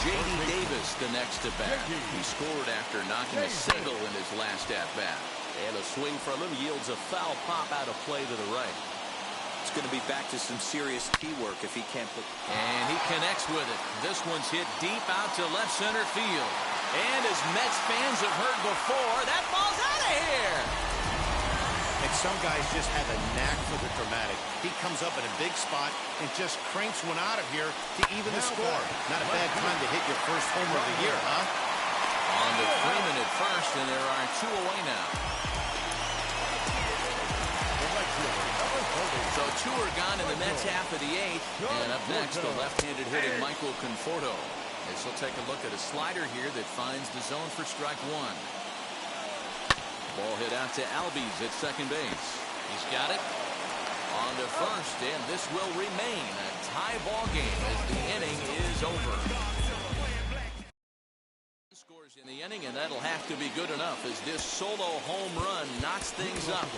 J.D. Davis the next to bat. He scored after knocking a single in his last at-bat. And a swing from him yields a foul pop out of play to the right. It's going to be back to some serious key work if he can't put... And he connects with it. This one's hit deep out to left center field. And as Mets fans have heard before, that ball's out of here. And Some guys just have a knack for the dramatic. He comes up in a big spot and just cranks one out of here to even the score. Not a bad time to hit your first homer of the year, huh? On to Freeman at first, and there are 2 away now. So 2 are gone in the Mets half of the 8th. And up next, the left-handed hitting Michael Conforto. This will take a look at a slider here that finds the zone for strike 1. Ball hit out to Albies at second base. He's got it. On to first, and this will remain a tie ball game as the inning is over. Scores in the inning, and that'll have to be good enough as this solo home run knocks things up.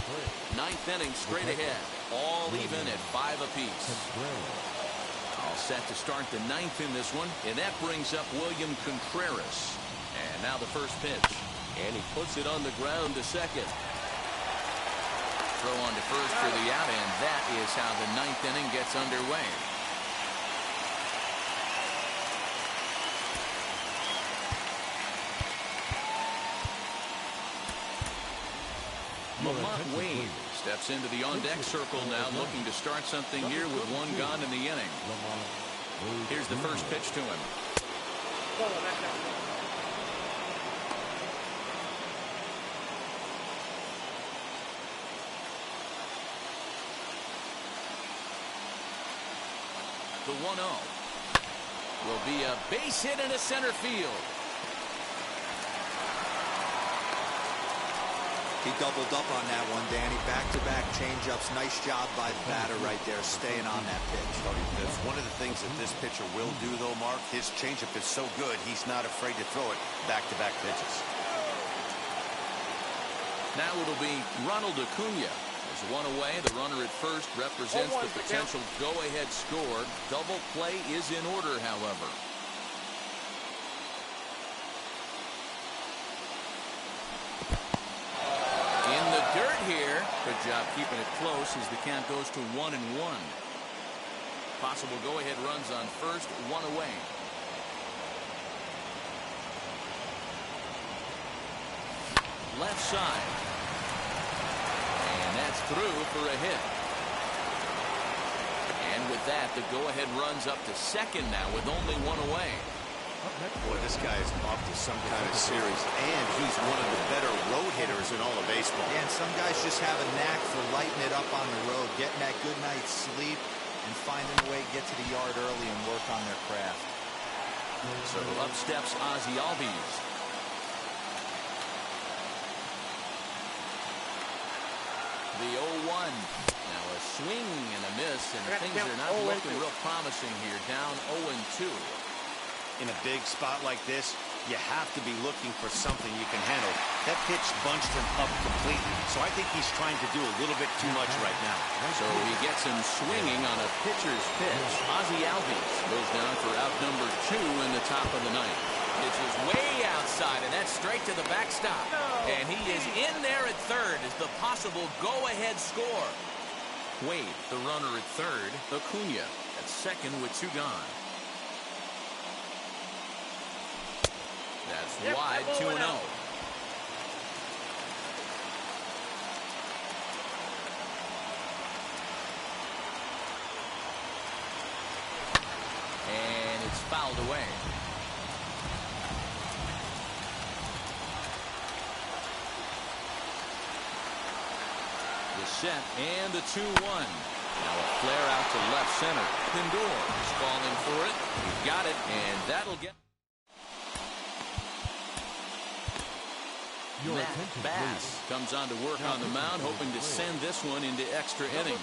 9th inning straight ahead, all even at 5 apiece. All set to start the 9th in this one, and that brings up William Contreras. And now the first pitch. And he puts it on the ground to second. Throw on to first for the out, and that is how the 9th inning gets underway. Lamont Wade steps into the on-deck circle now, looking to start something here with 1 gone in the inning. Here's the first pitch to him. The 1-0 will be a base hit into center field. He doubled up on that one, Danny. Back-to-back changeups. Nice job by the batter right there, staying on that pitch. That's one of the things that this pitcher will do, though, Mark. His changeup is so good, he's not afraid to throw it back-to-back pitches. Now it'll be Ronald Acuna. There's 1 away. The runner at first represents the potential go-ahead score. Double play is in order, however. In the dirt here. Good job keeping it close as the count goes to 1-1. Possible go-ahead runs on first, 1 away. Left side. And that's through for a hit. And with that, the go-ahead runs up to second now with only 1 away. Boy, this guy is off to some kind of series, and he's one of the better road hitters in all of baseball. Yeah, and some guys just have a knack for lighting it up on the road, getting that good night's sleep, and finding a way to get to the yard early and work on their craft. So up steps Ozzie Albies. The 0-1. Now a swing and a miss, and things are not looking real promising here. Down 0-2. In a big spot like this, you have to be looking for something you can handle. That pitch bunched him up completely, so I think he's trying to do a little bit too much right now. So he gets him swinging on a pitcher's pitch. Ozzie Albies goes down for out number 2 in the top of the 9th. Pitch is way outside, and that's straight to the backstop. And he is in there at third as the possible go-ahead score. Wade, the runner at third. Acuna at second with 2 gone. That's wide, 2-0. And it's fouled away. The set and the 2-1. Now a flare out to left center. Lindor is falling for it. He's got it, and that'll get. Matt Bass comes on to work on the mound, hoping to send this one into extra innings.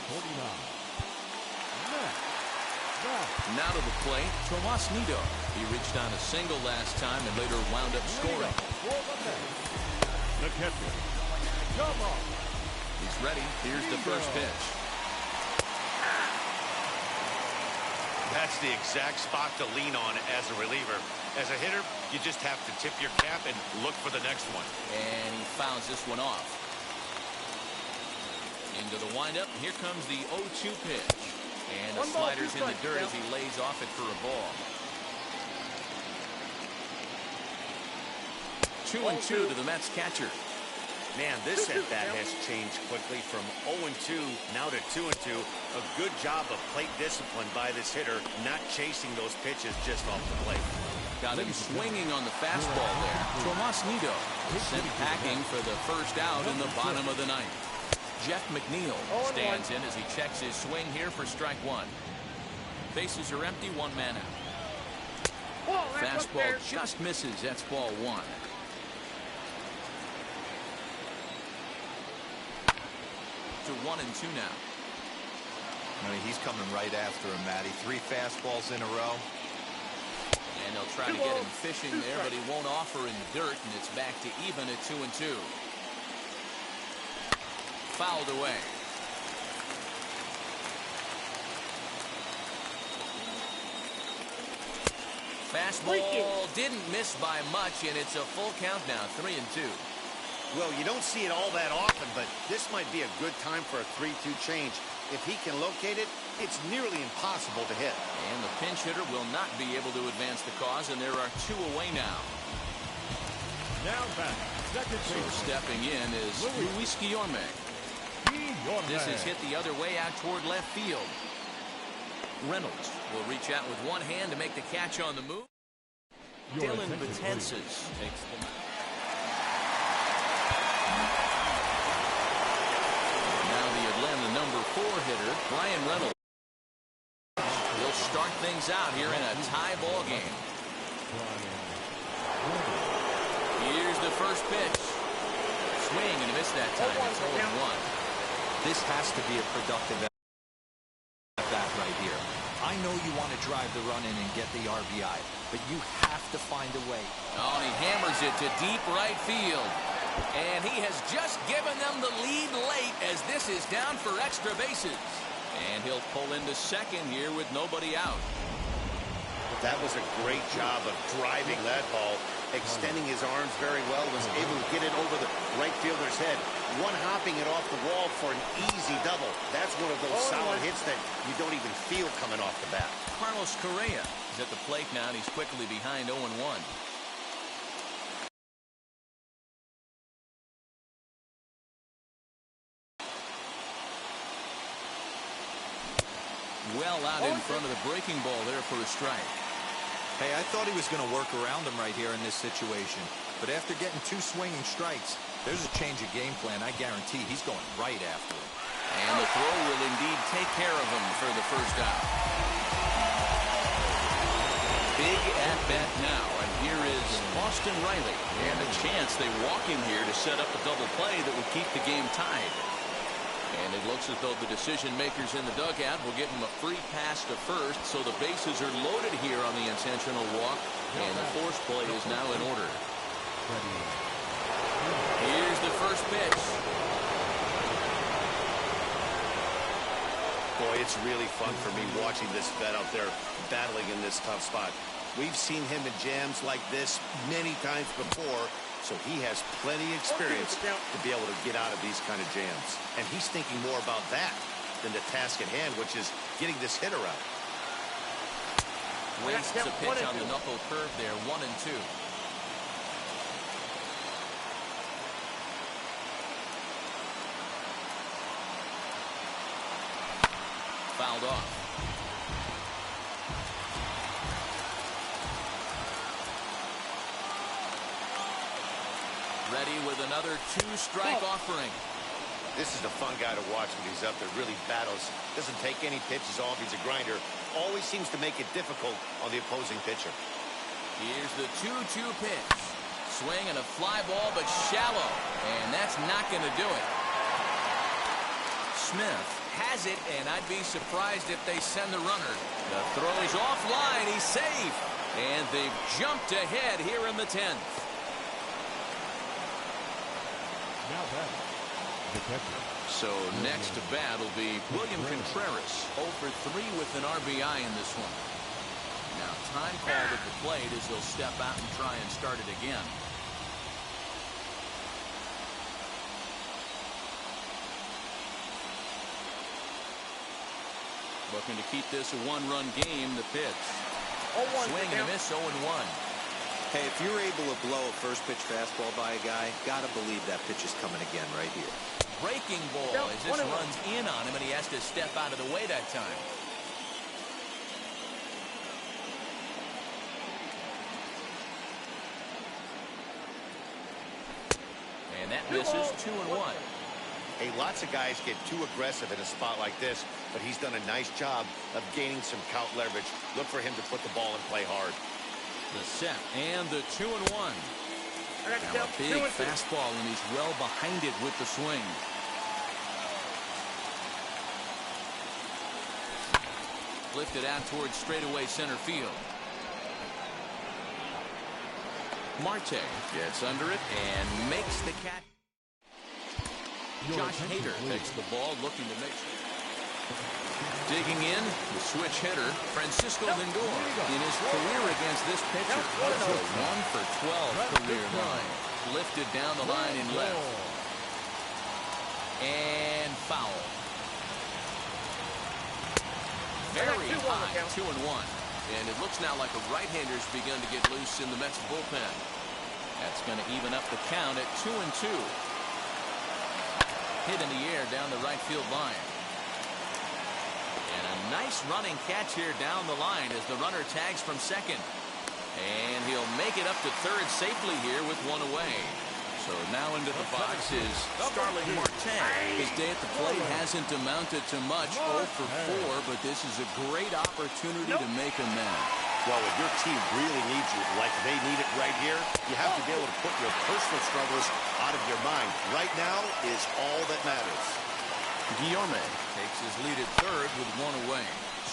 Now to the plate, Tomas Nido. He reached on a single last time and later wound up scoring. The catcher. Come on. He's ready. Here's the first pitch. That's the exact spot to lean on as a reliever. As a hitter, you just have to tip your cap and look for the next one. And he fouls this one off. Into the windup. Here comes the 0-2 pitch. And the slider's in the dirt as he lays off it for a ball. 2-2 to the Mets catcher. Man, this at-bat has changed quickly from 0-2 now to 2-2. A good job of plate discipline by this hitter, not chasing those pitches just off the plate. Got him swinging on the fastball there. Tomas Nido sent packing for the first out in the bottom of the ninth. Jeff McNeil stands in as he checks his swing here for strike one. Bases are empty, one man out. Fastball just misses. That's ball one. To 1-2 now. I mean, he's coming right after him, Matty. 3 fastballs in a row. And they'll try to get him fishing there, but he won't offer in the dirt, and it's back to even at 2-2. Fouled away. Fastball didn't miss by much, and it's a full count now, 3-2. Well, you don't see it all that often, but this might be a good time for a 3-2 change. If he can locate it, it's nearly impossible to hit. And the pinch hitter will not be able to advance the cause, and there are 2 away now. Now back. So stepping in is Luis Guillorme. This is hit the other way out toward left field. Reynolds will reach out with one hand to make the catch on the move. Dylan Betances takes the mound. Now the Atlanta #4 hitter, Brian Reynolds, will start things out here in a tie ball game. Here's the first pitch. Swing and a miss that time. It's 0-1. This has to be a productive at-bat right here. I know you want to drive the run in and get the RBI, but you have to find a way. Oh, and he hammers it to deep right field. And he has just given them the lead late as this is down for extra bases. And he'll pull into second here with nobody out. That was a great job of driving that ball, extending his arms very well, was able to get it over the right fielder's head, one-hopping it off the wall for an easy double. That's one of those solid hits that you don't even feel coming off the bat. Carlos Correa is at the plate now, and he's quickly behind 0-1. Well out in front of the breaking ball there for a strike. Hey, I thought he was going to work around him right here in this situation. But after getting 2 swinging strikes, there's a change of game plan. I guarantee he's going right after him. And the throw will indeed take care of him for the first out. Big at-bat now, and here is Austin Riley. And a chance they walk him here to set up a double play that will keep the game tied. And it looks as though the decision makers in the dugout will give him a free pass to first, so the bases are loaded here on the intentional walk, and the force play is now in order. Here's the first pitch. Boy, it's really fun for me watching this vet out there battling in this tough spot. We've seen him in jams like this many times before, so he has plenty of experience to be able to get out of these kind of jams. And he's thinking more about that than the task at hand, which is getting this hitter out. Wastes a pitch on the knuckle curve there, 1-2. Fouled off. Ready with another 2-strike offering. This is the fun guy to watch when he's up there. Really battles. Doesn't take any pitches off. He's a grinder. Always seems to make it difficult on the opposing pitcher. Here's the 2-2 pitch. Swing and a fly ball, but shallow. And that's not going to do it. Smith has it, and I'd be surprised if they send the runner. The throw is offline. He's safe. And they've jumped ahead here in the 10th. So next to bat will be William Contreras, 0 for 3 with an RBI in this one. Now time called at the plate as he'll step out and try and start it again. Looking to keep this a 1-run game. The pitch. Swing and a miss, 0-1. Hey, if you're able to blow a first pitch fastball by a guy, gotta believe that pitch is coming again right here. Breaking ball as this runs in on him, and he has to step out of the way that time. And that misses 2-1. Hey, lots of guys get too aggressive in a spot like this, but he's done a nice job of gaining some count leverage. Look for him to put the ball in play hard. The set and the 2-1. Now a big fastball, and he's well behind it with the swing. Lifted out towards straightaway center field. Marte gets under it and makes the catch. Josh Hader takes the ball, looking to make sure. Digging in, the switch hitter, Francisco Lindor. In his career against this pitcher, it's a 1 for 12 career line. Lifted down the line in left. And foul. Very high, 2-1. And it looks now like a right-hander's begun to get loose in the Mets bullpen. That's going to even up the count at 2-2. Hit in the air down the right field line. And a nice running catch here down the line as the runner tags from second. And he'll make it up to third safely here with one away. So now into the box is Starling Marte. His day at the plate hasn't amounted to much, 0 for 4, but this is a great opportunity to make amends. Well, when your team really needs you like they need it right here, you have to be able to put your personal struggles out of your mind. Right now is all that matters. Guillorme takes his lead at third with one away.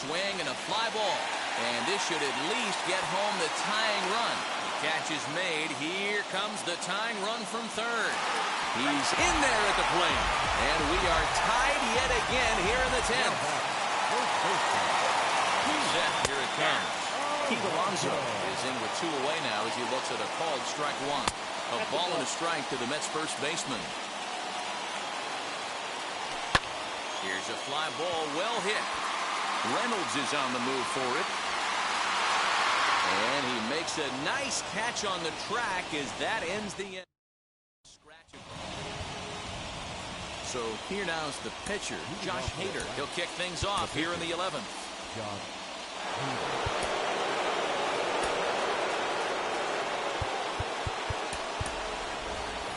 Swing and a fly ball. And this should at least get home the tying run. Catch is made. Here comes the tying run from third. He's in there at the plate. And we are tied yet again here in the 10th. Set, here it comes. Alonso is in with 2 away now as he looks at a called strike 1. A ball and a strike to the Mets first baseman. Here's a fly ball, well hit. Reynolds is on the move for it. And he makes a nice catch on the track as that ends the end. So here now is the pitcher, Josh Hader. He'll kick things off here in the 11th.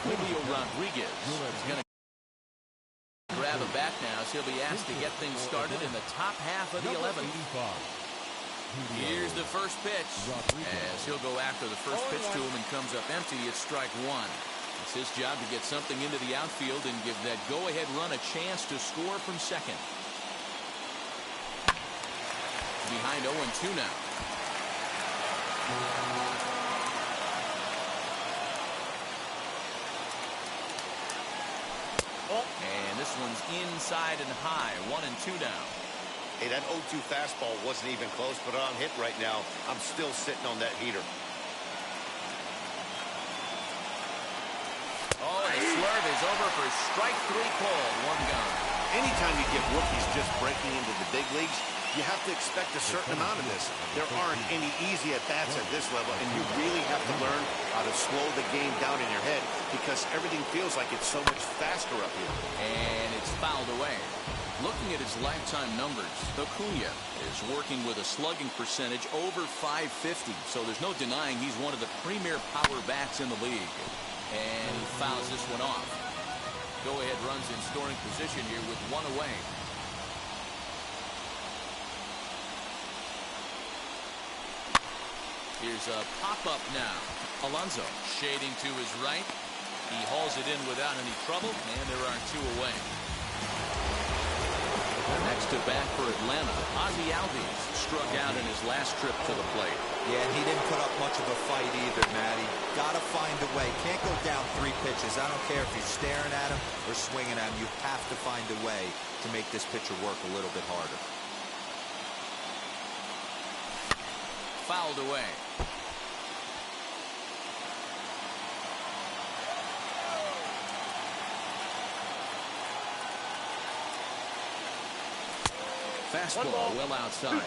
Julio Rodriguez is going to grab a bat now, so he'll be asked to get things started in the top half of the 11th. Here's the first pitch, as he'll go after the first pitch to him and comes up empty. It's strike 1. It's his job to get something into the outfield and give that go-ahead run a chance to score from second. Behind 0-2 now. And this one's inside and high. 1-2 now. Hey, that 0-2 fastball wasn't even close, but on hit right now, I'm still sitting on that heater. Oh, the swerve is over for strike 3 called. 1 gone. Anytime you get rookies just breaking into the big leagues, you have to expect a certain amount of this. There aren't any easy at-bats at this level, and you really have to learn how to slow the game down in your head because everything feels like it's so much faster up here. And it's fouled away. Looking at his lifetime numbers, Acuna is working with a slugging percentage over .550, so there's no denying he's one of the premier power bats in the league. And he fouls this one off. Go-ahead runs in scoring position here with 1 away. Here's a pop-up now. Alonso shading to his right. He hauls it in without any trouble, and there are 2 away. Next to bat for Atlanta, Ozzie Albies struck out in his last trip to the plate. Yeah, and he didn't put up much of a fight either, Matty. Got to find a way. Can't go down 3 pitches. I don't care if you're staring at him or swinging at him. You have to find a way to make this pitcher work a little bit harder. Fouled away. Fastball well outside.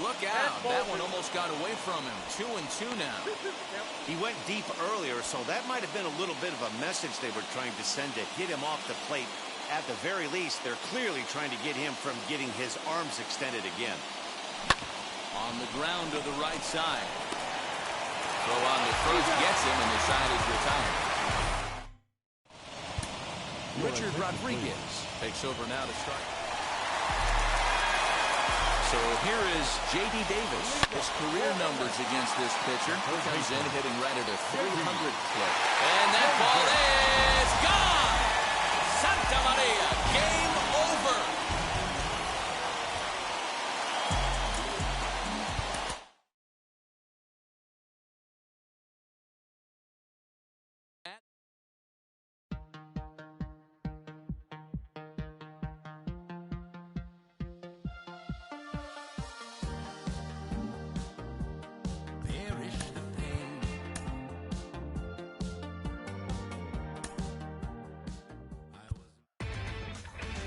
Look out. That one almost got away from him. 2-2 now. He went deep earlier, so that might have been a little bit of a message they were trying to send to get him off the plate. At the very least, they're clearly trying to get him from getting his arms extended again. On the ground to the right side. Throw on the first gets him, and the side is retired. Richard Rodriguez takes over now to start. So here is J.D. Davis. His career numbers against this pitcher. He comes in hitting right at a 300 clip. And that ball is gone! Santa Maria, game over!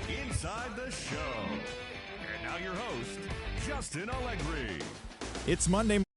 Inside the show. And now your host, Justin Allegri. It's Monday.